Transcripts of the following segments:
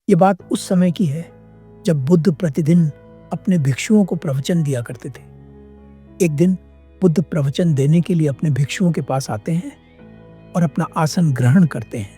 ये बात उस समय की है जब बुद्ध प्रतिदिन अपने भिक्षुओं को प्रवचन दिया करते थे। एक दिन बुद्ध प्रवचन देने के लिए अपने भिक्षुओं के पास आते हैं और अपना आसन ग्रहण करते हैं।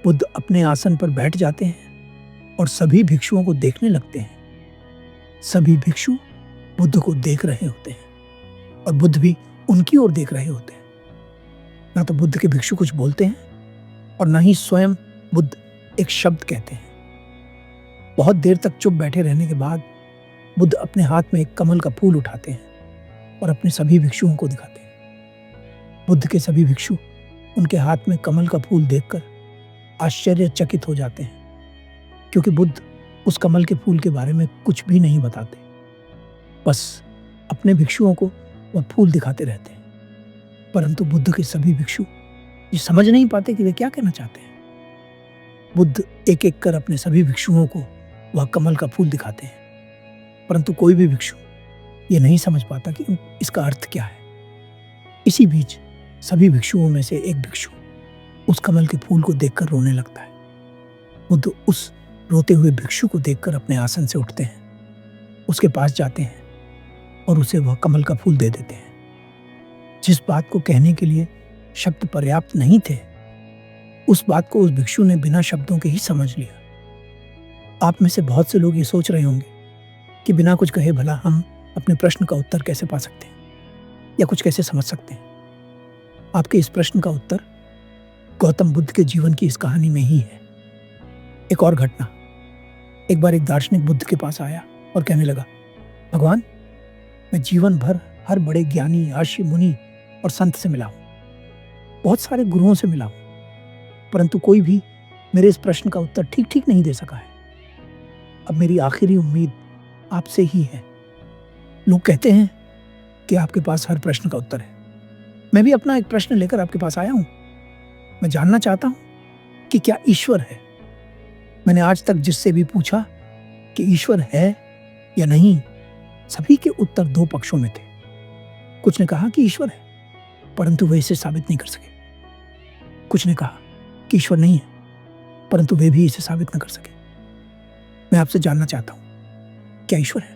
बुद्ध अपने आसन पर बैठ जाते हैं और सभी भिक्षुओं को देखने लगते हैं। सभी भिक्षु बुद्ध को देख रहे होते हैं और बुद्ध भी उनकी ओर देख रहे होते हैं। ना तो बुद्ध के भिक्षु कुछ बोलते हैं और ना ही स्वयं बुद्ध एक शब्द कहते हैं। बहुत देर तक चुप बैठे रहने के बाद बुद्ध अपने हाथ में एक कमल का फूल उठाते हैं और अपने सभी भिक्षुओं को दिखाते हैं। बुद्ध के सभी भिक्षु उनके हाथ में कमल का फूल देखकर आश्चर्यचकित हो जाते हैं, क्योंकि बुद्ध उस कमल के फूल के बारे में कुछ भी नहीं बताते, बस अपने भिक्षुओं को वह फूल दिखाते रहते हैं। परंतु बुद्ध के सभी भिक्षु ये समझ नहीं पाते कि वे क्या कहना चाहते हैं। बुद्ध एक एक कर अपने सभी भिक्षुओं को वह कमल का फूल दिखाते हैं, परंतु कोई भी भिक्षु ये नहीं समझ पाता कि इसका अर्थ क्या है। इसी बीच सभी भिक्षुओं में से एक भिक्षु उस कमल के फूल को देखकर रोने लगता है। बुद्ध उस रोते हुए भिक्षु को देखकर अपने आसन से उठते हैं, उसके पास जाते हैं और उसे वह कमल का फूल दे देते हैं। जिस बात को कहने के लिए शब्द पर्याप्त नहीं थे, उस बात को उस भिक्षु ने बिना शब्दों के ही समझ लिया। आप में से बहुत से लोग ये सोच रहे होंगे कि बिना कुछ कहे भला हम अपने प्रश्न का उत्तर कैसे पा सकते हैं या कुछ कैसे समझ सकते हैं। आपके इस प्रश्न का उत्तर गौतम बुद्ध के जीवन की इस कहानी में ही है। एक और घटना। एक बार एक दार्शनिक बुद्ध के पास आया और कहने लगा, भगवान, मैं जीवन भर हर बड़े ज्ञानी, ऋषि, मुनि और संत से मिला हूं, बहुत सारे गुरुओं से मिला हूं, परंतु कोई भी मेरे इस प्रश्न का उत्तर ठीक ठीक नहीं दे सका है। अब मेरी आखिरी उम्मीद आपसे ही है। लोग कहते हैं कि आपके पास हर प्रश्न का उत्तर है। मैं भी अपना एक प्रश्न लेकर आपके पास आया हूं। मैं जानना चाहता हूं कि क्या ईश्वर है। मैंने आज तक जिससे भी पूछा कि ईश्वर है या नहीं, सभी के उत्तर दो पक्षों में थे। कुछ ने कहा कि ईश्वर है, परंतु वे इसे साबित नहीं कर सके। कुछ ने कहा कि ईश्वर नहीं है, परंतु वे भी इसे साबित न कर सके। मैं आपसे जानना चाहता हूं, क्या ईश्वर है?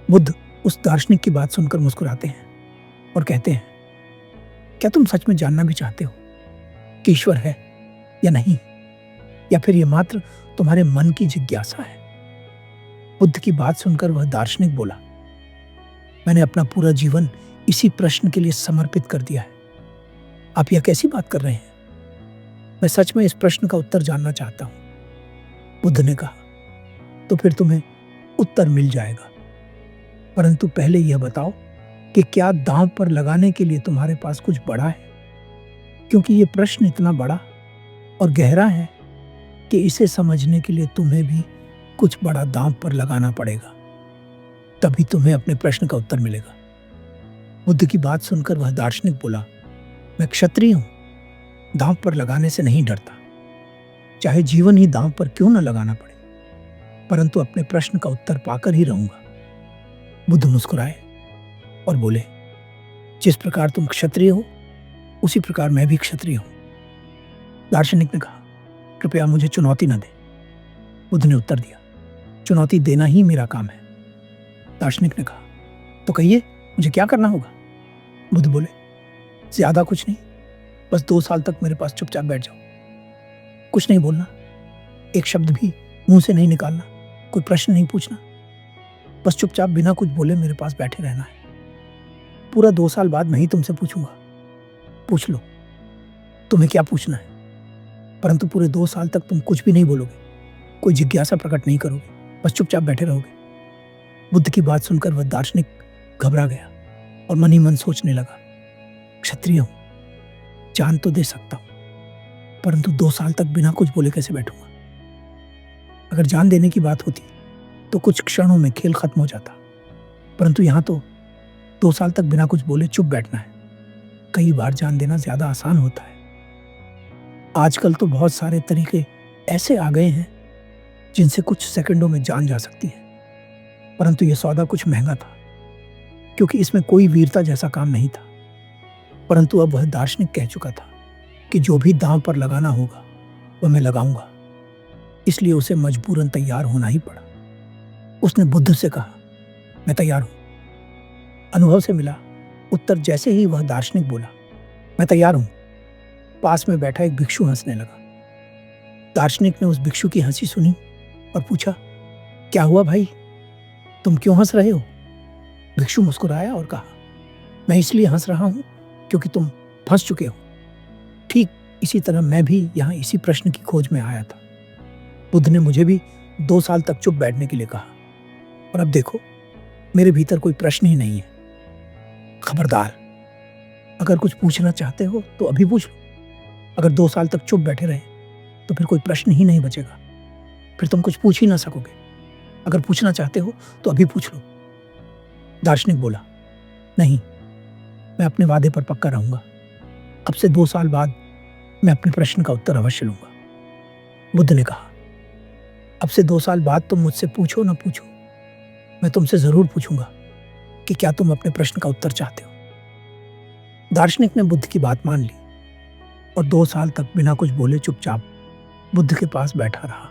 बुद्ध उस दार्शनिक की बात सुनकर मुस्कुराते हैं और कहते हैं, क्या तुम सच में जानना भी चाहते हो कि ईश्वर है या नहीं, या फिर यह मात्र तुम्हारे मन की जिज्ञासा है? बुद्ध की बात सुनकर वह दार्शनिक बोला, मैंने अपना पूरा जीवन इसी प्रश्न के लिए समर्पित कर दिया है। आप यह कैसी बात कर रहे हैं? मैं सच में इस प्रश्न का उत्तर जानना चाहता हूं। बुद्ध ने कहा, तो फिर तुम्हें उत्तर मिल जाएगा, परंतु पहले यह बताओ कि क्या दांव पर लगाने के लिए तुम्हारे पास कुछ बड़ा है? क्योंकि यह प्रश्न इतना बड़ा और गहरा है कि इसे समझने के लिए तुम्हें भी कुछ बड़ा दांव पर लगाना पड़ेगा, तभी तुम्हें अपने प्रश्न का उत्तर मिलेगा। बुद्ध की बात सुनकर वह दार्शनिक बोला, मैं क्षत्रिय हूं, दांव पर लगाने से नहीं डरता, चाहे जीवन ही दांव पर क्यों न लगाना पड़े, परंतु अपने प्रश्न का उत्तर पाकर ही रहूंगा। बुद्ध मुस्कुराए और बोले, जिस प्रकार तुम क्षत्रिय हो, उसी प्रकार मैं भी क्षत्रिय हूं। दार्शनिक ने कहा, कृपया मुझे चुनौती न दे। बुद्ध ने उत्तर दिया, चुनौती देना ही मेरा काम है। दार्शनिक ने कहा, तो कहिए मुझे क्या करना होगा? बुद्ध बोले, ज्यादा कुछ नहीं, बस 2 साल तक मेरे पास चुपचाप बैठ जाओ, कुछ नहीं बोलना, एक शब्द भी मुंह से नहीं निकालना, कोई प्रश्न नहीं पूछना, बस चुपचाप बिना कुछ बोले मेरे पास बैठे रहना है। पूरा 2 साल बाद मैं ही तुमसे पूछूंगा, पूछ लो तुम्हें क्या पूछना है, परंतु पूरे 2 साल तक तुम कुछ भी नहीं बोलोगे, कोई जिज्ञासा प्रकट नहीं करोगे, बस चुपचाप बैठे रहोगे। बुद्ध की बात सुनकर वह दार्शनिक घबरा गया और मन ही मन सोचने लगा, क्षत्रिय हूं, जान तो दे सकता हूं, परंतु 2 साल तक बिना कुछ बोले कैसे बैठूंगा? अगर जान देने की बात होती तो कुछ क्षणों में खेल खत्म हो जाता, परंतु यहां तो 2 साल तक बिना कुछ बोले चुप बैठना है। कई बार जान देना ज्यादा आसान होता है। आजकल तो बहुत सारे तरीके ऐसे आ गए हैं जिनसे कुछ सेकंडों में जान जा सकती है, परंतु यह सौदा कुछ महंगा था, क्योंकि इसमें कोई वीरता जैसा काम नहीं था। परंतु अब वह दार्शनिक कह चुका था कि जो भी दांव पर लगाना होगा वह मैं लगाऊंगा। इसलिए उसे मजबूरन तैयार होना ही पड़ा। उसने बुद्ध से कहा, मैं तैयार हूं। अनुभव से मिला उत्तर जैसे ही वह दार्शनिक बोला, मैं तैयार हूं, पास में बैठा एक भिक्षु हंसने लगा। दार्शनिक ने उस भिक्षु की हंसी सुनी और पूछा, क्या हुआ भाई, तुम क्यों हंस रहे हो? भिक्षु मुस्कुराया और कहा, मैं इसलिए हंस रहा हूं क्योंकि तुम फंस चुके हो। ठीक इसी तरह मैं भी यहां इसी प्रश्न की खोज में आया था। बुद्ध ने मुझे भी 2 साल तक चुप बैठने के लिए कहा, और अब देखो मेरे भीतर कोई प्रश्न ही नहीं है। खबरदार, अगर कुछ पूछना चाहते हो तो अभी पूछ लो। अगर 2 साल तक चुप बैठे रहे तो फिर कोई प्रश्न ही नहीं बचेगा, फिर तुम कुछ पूछ ही ना सकोगे। अगर पूछना चाहते हो तो अभी पूछ लो। दार्शनिक बोला, नहीं, मैं अपने वादे पर पक्का रहूंगा। अब से 2 साल बाद मैं अपने प्रश्न का उत्तर अवश्य लूंगा। बुद्ध ने कहा, अब से 2 साल बाद तुम मुझसे पूछो ना पूछो, मैं तुमसे जरूर पूछूंगा कि क्या तुम अपने प्रश्न का उत्तर चाहते हो। दार्शनिक ने बुद्ध की बात मान ली और 2 साल तक बिना कुछ बोले चुपचाप बुद्ध के पास बैठा रहा।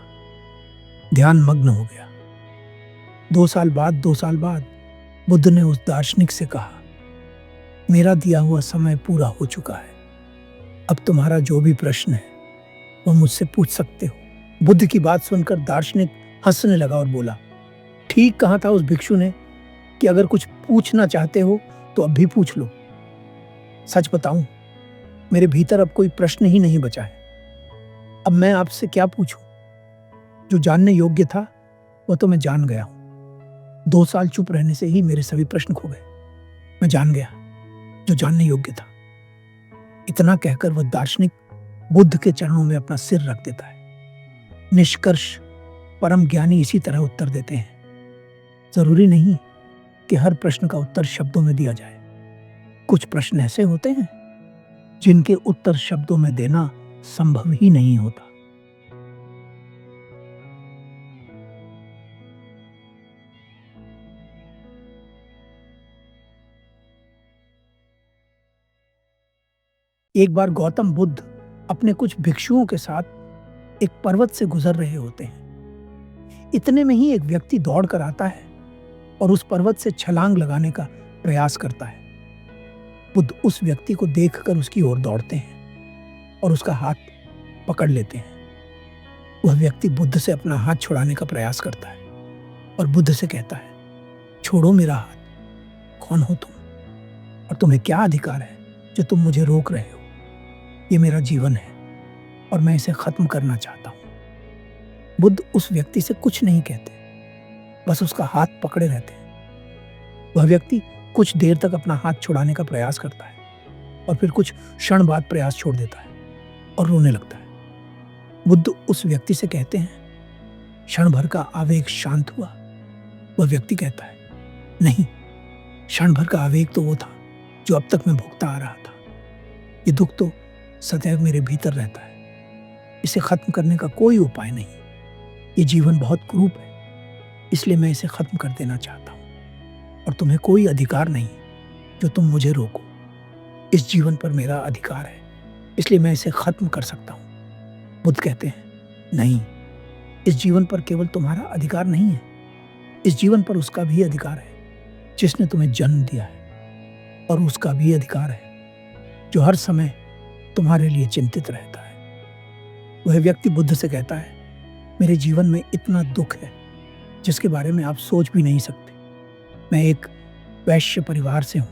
ध्यान मग्न हो गया। 2 साल बाद बुद्ध ने उस दार्शनिक से कहा, मेरा दिया हुआ समय पूरा हो चुका है। अब तुम्हारा जो भी प्रश्न है वह मुझसे पूछ सकते हो। बुद्ध की बात सुनकर दार्शनिक हंसने लगा और बोला, ठीक कहा था उस भिक्षु ने कि अगर कुछ पूछना चाहते हो तो अब भी पूछ लो। सच बताऊं, मेरे भीतर अब कोई प्रश्न ही नहीं बचा है। अब मैं आपसे क्या पूछूं? जो जानने योग्य था वह तो मैं जान गया हूं। 2 साल चुप रहने से ही मेरे सभी प्रश्न खो गए। मैं जान गया जो जानने योग्य था। इतना कहकर वह दार्शनिक बुद्ध के चरणों में अपना सिर रख देता है। निष्कर्ष, परम ज्ञानी इसी तरह उत्तर देते हैं। जरूरी नहीं कि हर प्रश्न का उत्तर शब्दों में दिया जाए। कुछ प्रश्न ऐसे होते हैं जिनके उत्तर शब्दों में देना संभव ही नहीं होता। एक बार गौतम बुद्ध अपने कुछ भिक्षुओं के साथ एक पर्वत से गुजर रहे होते हैं। इतने में ही एक व्यक्ति दौड़ कर आता है और उस पर्वत से छलांग लगाने का प्रयास करता है। बुद्ध उस व्यक्ति को देखकर उसकी ओर दौड़ते हैं और उसका हाथ पकड़ लेते हैं। वह व्यक्ति बुद्ध से अपना हाथ छुड़ाने का प्रयास करता है और बुद्ध से कहता है, छोड़ो मेरा हाथ, कौन हो तुम और तुम्हें क्या अधिकार है जो तुम मुझे रोक रहे हो? ये मेरा जीवन है और मैं इसे खत्म करना चाहता हूं। बुद्ध उस व्यक्ति से कुछ नहीं कहते, बस उसका हाथ पकड़े रहते हैं। वह व्यक्ति कुछ देर तक अपना हाथ छुड़ाने का प्रयास करता है और फिर कुछ क्षण बाद प्रयास छोड़ देता है और रोने लगता है। बुद्ध उस व्यक्ति से कहते हैं, क्षण भर का आवेग शांत हुआ? वह व्यक्ति कहता है, नहीं, क्षण भर का आवेग तो वो था जो अब तक मैं भुगता आ रहा था। ये दुख तो सदैव मेरे भीतर रहता है। इसे खत्म करने का कोई उपाय नहीं। ये जीवन बहुत क्रूप है, इसलिए मैं इसे खत्म कर देना चाहता हूँ और तुम्हें कोई अधिकार नहीं जो तुम मुझे रोको। इस जीवन पर मेरा अधिकार है, इसलिए मैं इसे खत्म कर सकता हूँ। बुद्ध कहते हैं, नहीं, इस जीवन पर केवल तुम्हारा अधिकार नहीं है, इस जीवन पर उसका भी अधिकार है जिसने तुम्हें जन्म दिया है, और उसका भी अधिकार है जो हर समय तुम्हारे लिए चिंतित रहता है। वह व्यक्ति बुद्ध से कहता है, मेरे जीवन में इतना दुख है जिसके बारे में आप सोच भी नहीं सकते। मैं एक वैश्य परिवार से हूँ।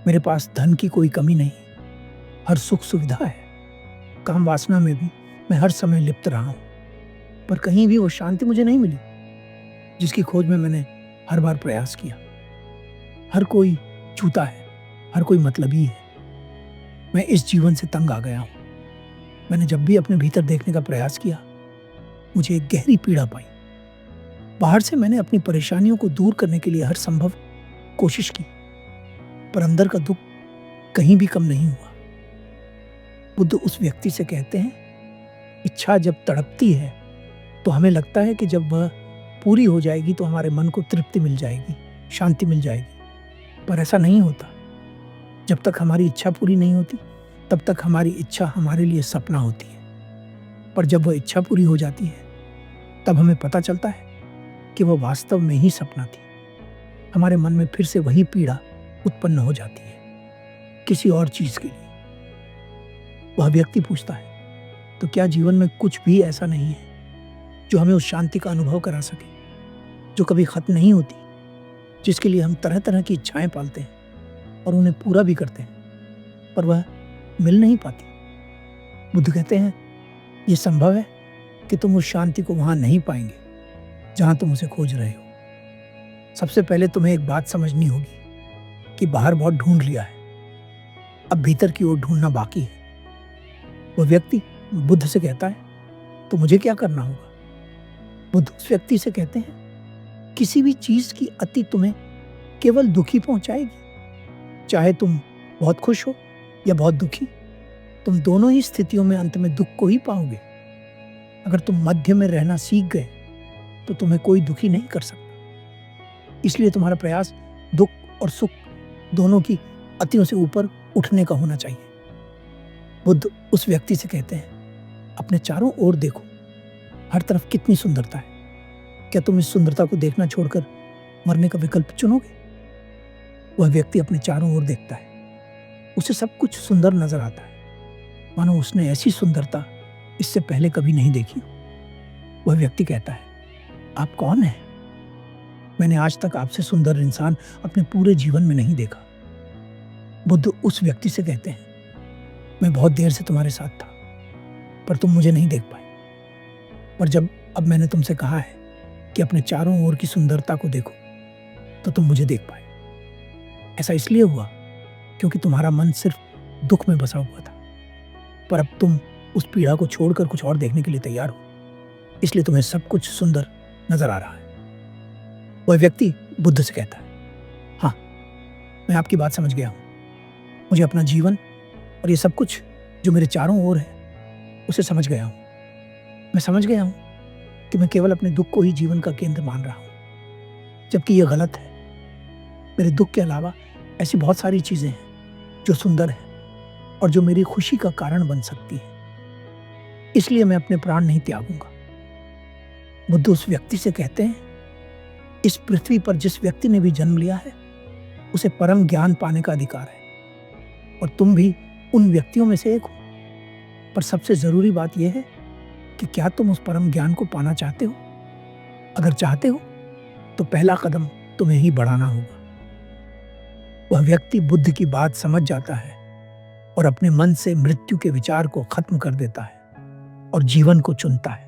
मेरे पास धन की कोई कमी नहीं, हर सुख सुविधा है। काम वासना में भी मैं हर समय लिप्त रहा हूँ, पर कहीं भी वो शांति मुझे नहीं मिली जिसकी खोज में मैंने हर बार प्रयास किया। हर कोई झूठा है, हर कोई मतलबी है। मैं इस जीवन से तंग आ गया हूँ। मैंने जब भी अपने भीतर देखने का प्रयास किया, मुझे एक गहरी पीड़ा पाई। बाहर से मैंने अपनी परेशानियों को दूर करने के लिए हर संभव कोशिश की, पर अंदर का दुख कहीं भी कम नहीं हुआ। बुद्ध उस व्यक्ति से कहते हैं, इच्छा जब तड़पती है तो हमें लगता है कि जब वह पूरी हो जाएगी तो हमारे मन को तृप्ति मिल जाएगी, शांति मिल जाएगी, पर ऐसा नहीं होता। जब तक हमारी इच्छा पूरी नहीं होती तब तक हमारी इच्छा हमारे लिए सपना होती है, पर जब वह इच्छा पूरी हो जाती है तब हमें पता चलता है कि वह वास्तव में ही सपना थी। हमारे मन में फिर से वही पीड़ा उत्पन्न हो जाती है, किसी और चीज के लिए। वह व्यक्ति पूछता है, तो क्या जीवन में कुछ भी ऐसा नहीं है जो हमें उस शांति का अनुभव करा सके, जो कभी खत्म नहीं होती, जिसके लिए हम तरह तरह की इच्छाएं पालते हैं और उन्हें पूरा भी करते हैं, पर वह मिल नहीं पाती? बुद्ध कहते हैं, यह संभव है कि तुम उस शांति को वहां नहीं पाएंगे जहां तुम उसे खोज रहे हो। सबसे पहले तुम्हें एक बात समझनी होगी कि बाहर बहुत ढूंढ लिया है, अब भीतर की ओर ढूंढना बाकी है। वह व्यक्ति बुद्ध से कहता है, तो मुझे क्या करना होगा? बुद्ध उस व्यक्ति से कहते हैं, किसी भी चीज की अति तुम्हें केवल दुखी पहुंचाएगी। चाहे तुम बहुत खुश हो या बहुत दुखी, तुम दोनों ही स्थितियों में अंत में दुख को ही पाओगे। अगर तुम मध्य में रहना सीख गए तो तुम्हें कोई दुखी नहीं कर सकता। इसलिए तुम्हारा प्रयास दुख और सुख दोनों की अतियों से ऊपर उठने का होना चाहिए। बुद्ध उस व्यक्ति से कहते हैं, अपने चारों ओर देखो, हर तरफ कितनी सुंदरता है। क्या तुम इस सुंदरता को देखना छोड़कर मरने का विकल्प चुनोगे? वह व्यक्ति अपने चारों ओर देखता है, उसे सब कुछ सुंदर नजर आता है, मानो उसने ऐसी सुंदरता इससे पहले कभी नहीं देखी। वह व्यक्ति कहता है, आप कौन हैं? मैंने आज तक आपसे सुंदर इंसान अपने पूरे जीवन में नहीं देखा। बुद्ध उस व्यक्ति से कहते हैं, मैं बहुत देर से तुम्हारे साथ था, पर तुम मुझे नहीं देख पाए। पर जब अब मैंने तुमसे कहा है कि अपने चारों ओर की सुंदरता को देखो, तो तुम मुझे देख पाए। ऐसा इसलिए हुआ क्योंकि तुम्हारा मन सिर्फ दुख में बसा हुआ था, पर अब तुम उस पीड़ा को छोड़कर कुछ और देखने के लिए तैयार हो, इसलिए तुम्हें सब कुछ सुंदर नजर आ रहा है। वह व्यक्ति बुद्ध से कहता है, हाँ, मैं आपकी बात समझ गया हूं। मुझे अपना जीवन और ये सब कुछ जो मेरे चारों ओर है उसे समझ गया हूं। मैं समझ गया हूं कि मैं केवल अपने दुख को ही जीवन का केंद्र मान रहा हूं, जबकि यह गलत है। मेरे दुख के अलावा ऐसी बहुत सारी चीजें हैं जो सुंदर हैं और जो मेरी खुशी का कारण बन सकती है। इसलिए मैं अपने प्राण नहीं त्यागूंगा। बुद्ध उस व्यक्ति से कहते हैं, इस पृथ्वी पर जिस व्यक्ति ने भी जन्म लिया है उसे परम ज्ञान पाने का अधिकार है, और तुम भी उन व्यक्तियों में से एक हो। पर सबसे जरूरी बात यह है कि क्या तुम उस परम ज्ञान को पाना चाहते हो? अगर चाहते हो तो पहला कदम तुम्हें ही बढ़ाना होगा। वह व्यक्ति बुद्ध की बात समझ जाता है और अपने मन से मृत्यु के विचार को खत्म कर देता है और जीवन को चुनता है।